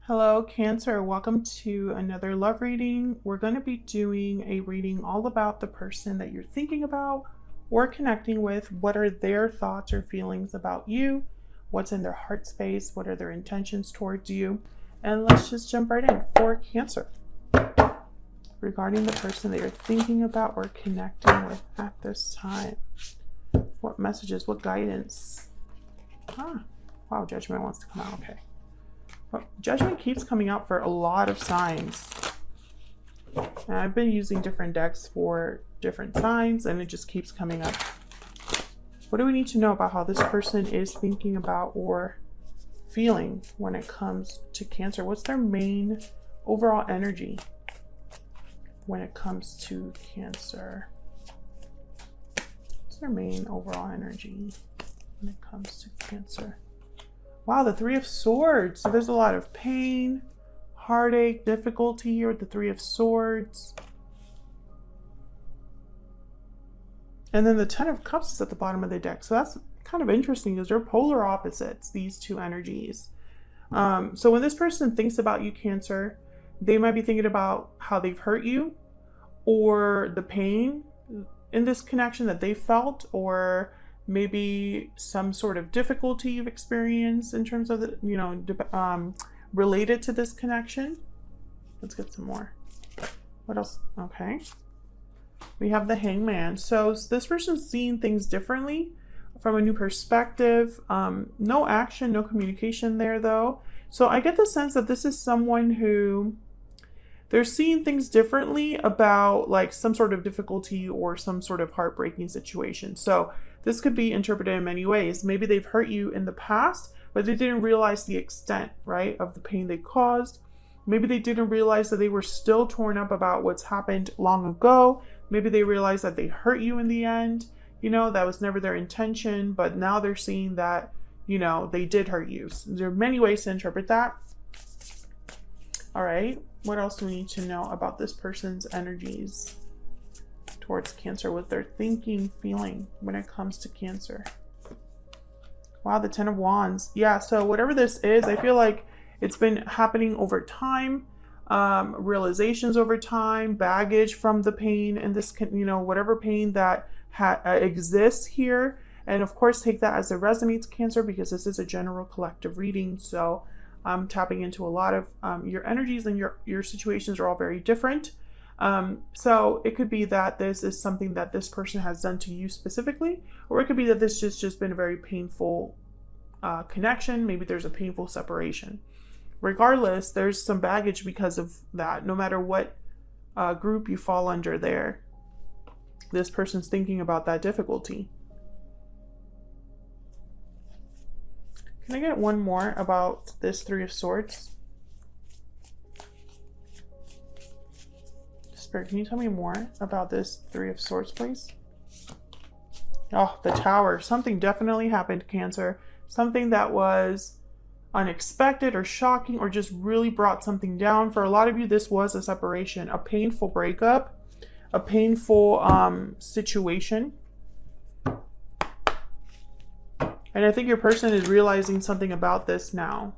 Hello, Cancer. Welcome to another love reading. We're going to be doing a reading all about the person that you're thinking about or connecting with. What are their thoughts or feelings about you? What's in their heart space? What are their intentions towards you? And let's just jump right in for Cancer. Regarding the person that you're thinking about or connecting with at this time. What messages? What guidance? Wow, Judgment wants to come out. Okay. Judgment keeps coming out for a lot of signs. And I've been using different decks for different signs and it just keeps coming up. What do we need to know about how this person is thinking about or feeling when it comes to Cancer? What's their main overall energy when it comes to Cancer? What's their main overall energy when it comes to Cancer? Wow, the Three of Swords. So there's a lot of pain, heartache, difficulty here with the Three of Swords. And then the Ten of Cups is at the bottom of the deck. So that's kind of interesting because they're polar opposites, these two energies. So when this person thinks about you, Cancer, they might be thinking about how they've hurt you or the pain in this connection that they felt, or maybe some sort of difficulty you've experienced in terms of the, related to this connection. Let's get some more. What else? Okay. We have the Hangman. So this person's seeing things differently from a new perspective. No action, no communication there though. So I get the sense that this is someone who they're seeing things differently about like some sort of difficulty or some sort of heartbreaking situation. So this could be interpreted in many ways. Maybe they've hurt you in the past, but they didn't realize the extent, right, of the pain they caused. Maybe they didn't realize that they were still torn up about what's happened long ago. Maybe they realized that they hurt you in the end. That was never their intention, but now they're seeing that, they did hurt you. So there are many ways to interpret that. All right. What else do we need to know about this person's energies towards Cancer? What they're thinking, feeling when it comes to Cancer? Wow, the Ten of Wands. Yeah, so whatever this is, I feel like it's been happening over time. Realizations over time, baggage from the pain and this, whatever pain that exists here. And of course, take that as it resonates, Cancer, because this is a general collective reading. So I'm tapping into a lot of your energies, and your situations are all very different. So it could be that this is something that this person has done to you specifically, or it could be that this has just been a very painful connection. Maybe there's a painful separation. Regardless, there's some baggage because of that. No matter what group you fall under there, this person's thinking about that difficulty. Can I get one more about this Three of Swords? Spirit, can you tell me more about this Three of Swords, please? Oh, the Tower. Something definitely happened, Cancer. Something that was unexpected or shocking or just really brought something down. For a lot of you, this was a separation, a painful breakup, a painful situation. And I think your person is realizing something about this now.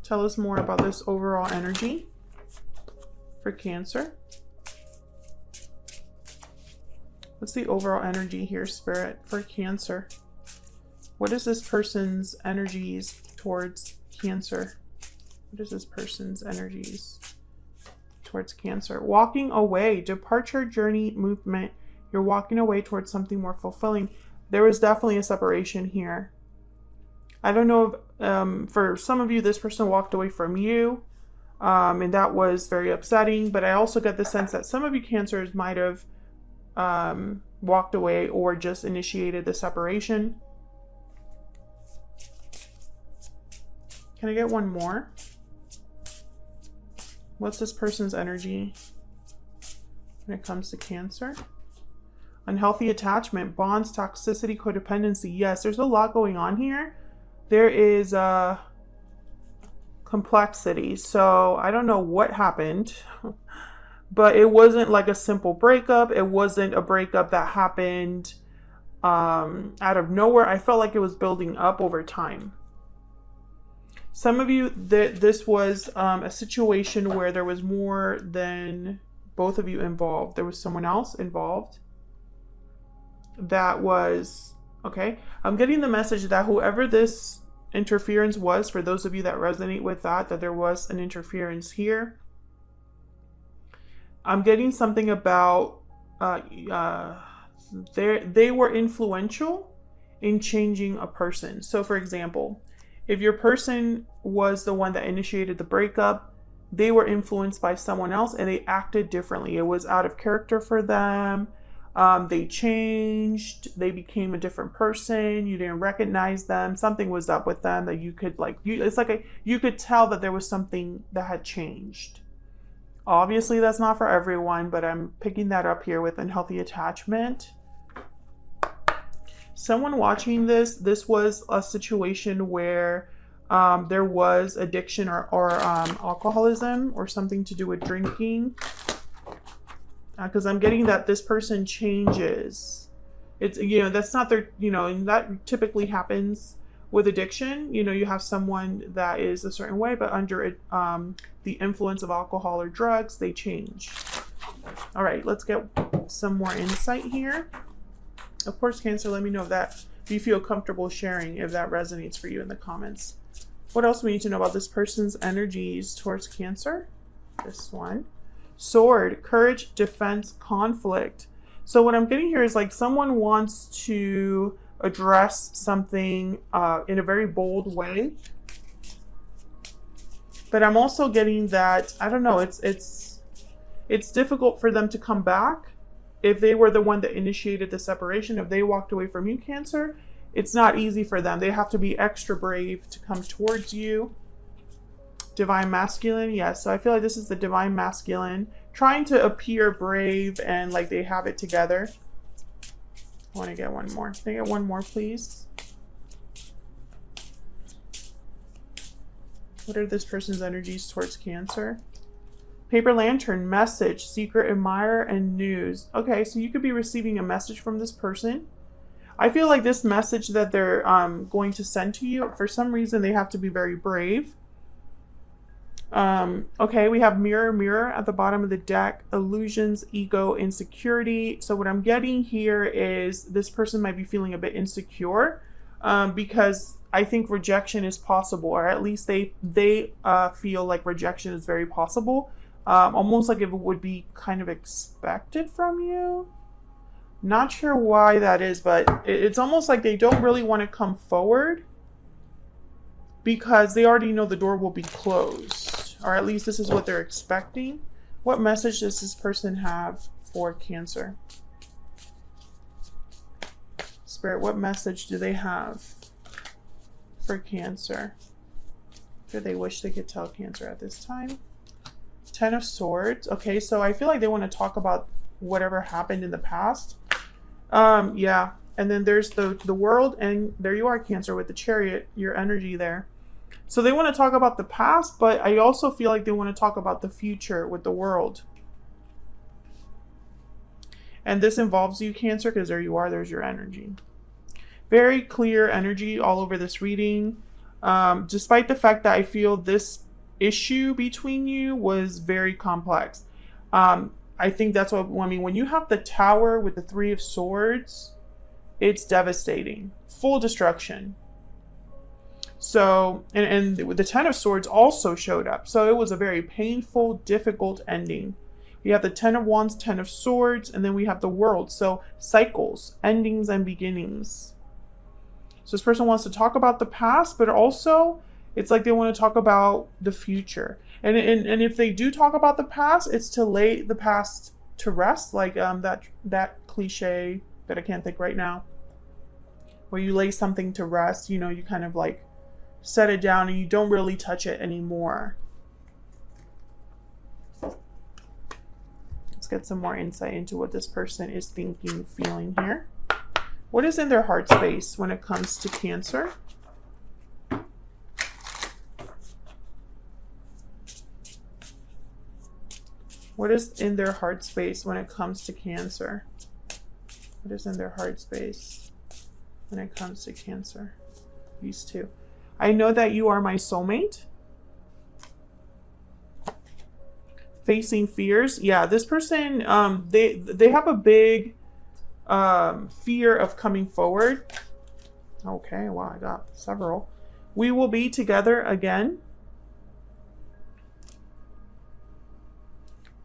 Tell us more about this overall energy for Cancer. What's the overall energy here, Spirit, for Cancer? What is this person's energies towards Cancer? What is this person's energies towards Cancer? Walking away, departure, journey, movement. You're walking away towards something more fulfilling. There was definitely a separation here. I don't know if for some of you, this person walked away from you. And that was very upsetting. But I also get the sense that some of you Cancers might have walked away or just initiated the separation. Can I get one more? What's this person's energy when it comes to Cancer? Unhealthy attachment, bonds, toxicity, codependency. Yes, there's a lot going on here. There is complexity. So I don't know what happened, but it wasn't like a simple breakup. It wasn't a breakup that happened out of nowhere. I felt like it was building up over time. Some of you, this was a situation where there was more than both of you involved. There was someone else involved. That was, okay. I'm getting the message that whoever this interference was, for those of you that resonate with that there was an interference here. I'm getting something about they were influential in changing a person. So for example, if your person was the one that initiated the breakup, they were influenced by someone else and they acted differently. It was out of character for them. They changed, they became a different person. You didn't recognize them. Something was up with them that you could it's like you could tell that there was something that had changed. Obviously that's not for everyone, but I'm picking that up here with unhealthy attachment. Someone watching this was a situation where there was addiction or alcoholism or something to do with drinking. Because I'm getting that this person changes. It's, that's not their, and that typically happens with addiction. You have someone that is a certain way, but under the influence of alcohol or drugs, they change. All right, let's get some more insight here. Of course, Cancer, let me know if you feel comfortable sharing, if that resonates for you in the comments. What else we need to know about this person's energies towards Cancer? This one. Sword, courage, defense, conflict. So what I'm getting here is like someone wants to address something in a very bold way. But I'm also getting that, I don't know, it's difficult for them to come back. If they were the one that initiated the separation, if they walked away from you, Cancer, it's not easy for them. They have to be extra brave to come towards you. Divine Masculine, yes. So I feel like this is the Divine Masculine trying to appear brave and like they have it together. I want to get one more. Can I get one more, please? What are this person's energies towards Cancer? Paper Lantern, message, secret admirer, and news. Okay, so you could be receiving a message from this person. I feel like this message that they're going to send to you, for some reason they have to be very brave. Okay, we have mirror, mirror at the bottom of the deck, illusions, ego, insecurity. So what I'm getting here is this person might be feeling a bit insecure because I think rejection is possible, or at least they feel like rejection is very possible. Almost like it would be kind of expected from you. Not sure why that is, but it's almost like they don't really want to come forward because they already know the door will be closed, or at least this is what they're expecting. What message does this person have for Cancer? Spirit, what message do they have for Cancer? Do they wish they could tell Cancer at this time? Ten of Swords. Okay, so I feel like they want to talk about whatever happened in the past. Yeah, and then there's the World, and there you are, Cancer, with the Chariot, your energy there. So they want to talk about the past, but I also feel like they want to talk about the future with the World. And this involves you, Cancer, because there you are, there's your energy. Very clear energy all over this reading. Despite the fact that I feel this issue between you was very complex. I think that's what, I mean, when you have the Tower with the Three of Swords, it's devastating. Full destruction. So, and the Ten of Swords also showed up. So it was a very painful, difficult ending. We have the Ten of Wands, Ten of Swords, and then we have the World. So cycles, endings, and beginnings. So this person wants to talk about the past, but also it's like they want to talk about the future. And if they do talk about the past, it's to lay the past to rest, like that cliche that I can't think right now, where you lay something to rest, you kind of like set it down and you don't really touch it anymore. Let's get some more insight into what this person is thinking, feeling here. What is in their heart space when it comes to Cancer? What is in their heart space when it comes to Cancer? What is in their heart space when it comes to Cancer? These two. I know that you are my soulmate. Facing fears. Yeah, this person, they have a big fear of coming forward. Okay, wow, I got several. We will be together again.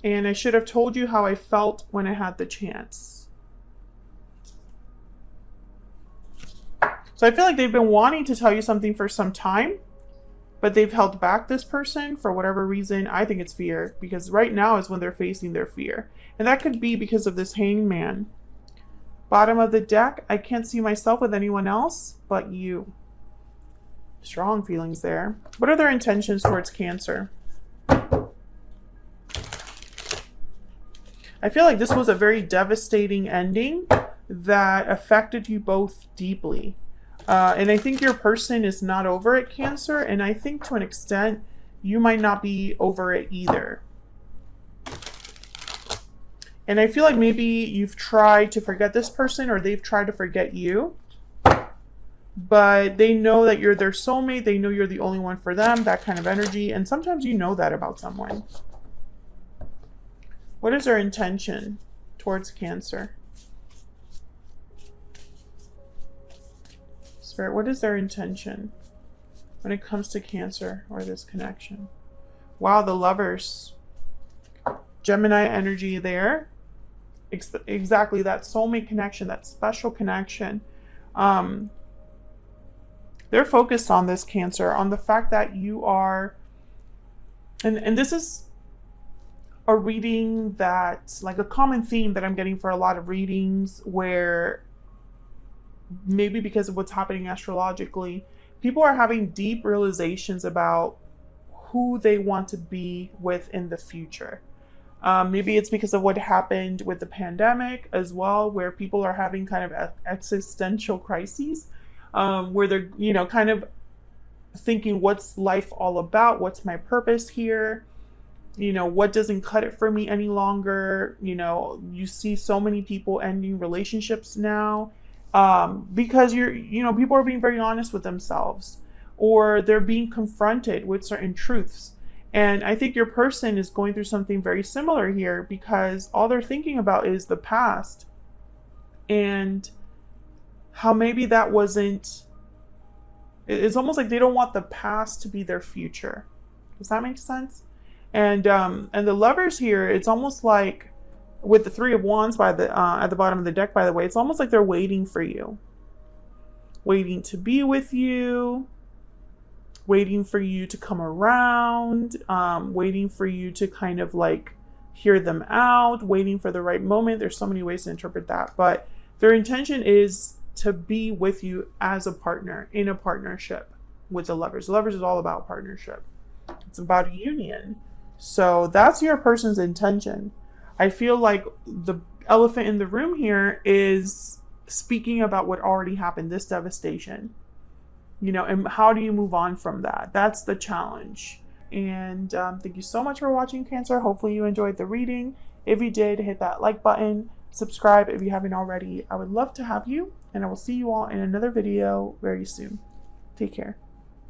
And I should have told you how I felt when I had the chance. So I feel like they've been wanting to tell you something for some time, but they've held back this person for whatever reason. I think it's fear, because right now is when they're facing their fear. And that could be because of this hangman. Bottom of the deck, I can't see myself with anyone else but you. Strong feelings there. What are their intentions towards Cancer? I feel like this was a very devastating ending that affected you both deeply. And I think your person is not over it, Cancer. And I think to an extent, you might not be over it either. And I feel like maybe you've tried to forget this person, or they've tried to forget you. But they know that you're their soulmate. They know you're the only one for them, that kind of energy. And sometimes you know that about someone. What is their intention towards Cancer? Spirit, what is their intention when it comes to Cancer or this connection? Wow, the Lovers. Gemini energy there. Exactly, that soulmate connection, that special connection. They're focused on this, Cancer, on the fact that you are, and this is a reading that, like a common theme that I'm getting for a lot of readings, where maybe because of what's happening astrologically, people are having deep realizations about who they want to be with in the future. Maybe it's because of what happened with the pandemic as well, where people are having kind of existential crises, where they're, you know, kind of thinking, what's life all about? What's my purpose here? You know, what doesn't cut it for me any longer? You know, you see so many people ending relationships now, because people are being very honest with themselves, or they're being confronted with certain truths. And I think your person is going through something very similar here, because all they're thinking about is the past and how maybe that wasn't, it's almost like they don't want the past to be their future. Does that make sense? And the Lovers here, it's almost like with the Three of Wands by the at the bottom of the deck, by the way, it's almost like they're waiting for you, waiting to be with you, waiting for you to come around, waiting for you to kind of like hear them out, waiting for the right moment. There's so many ways to interpret that, but their intention is to be with you as a partner, in a partnership with the Lovers. The Lovers is all about partnership. It's about a union. So that's your person's intention. I feel like the elephant in the room here is speaking about what already happened, this devastation. You know, and how do you move on from that? That's the challenge. And thank you so much for watching, Cancer. Hopefully you enjoyed the reading. If you did, hit that like button. Subscribe if you haven't already. I would love to have you. And I will see you all in another video very soon. Take care.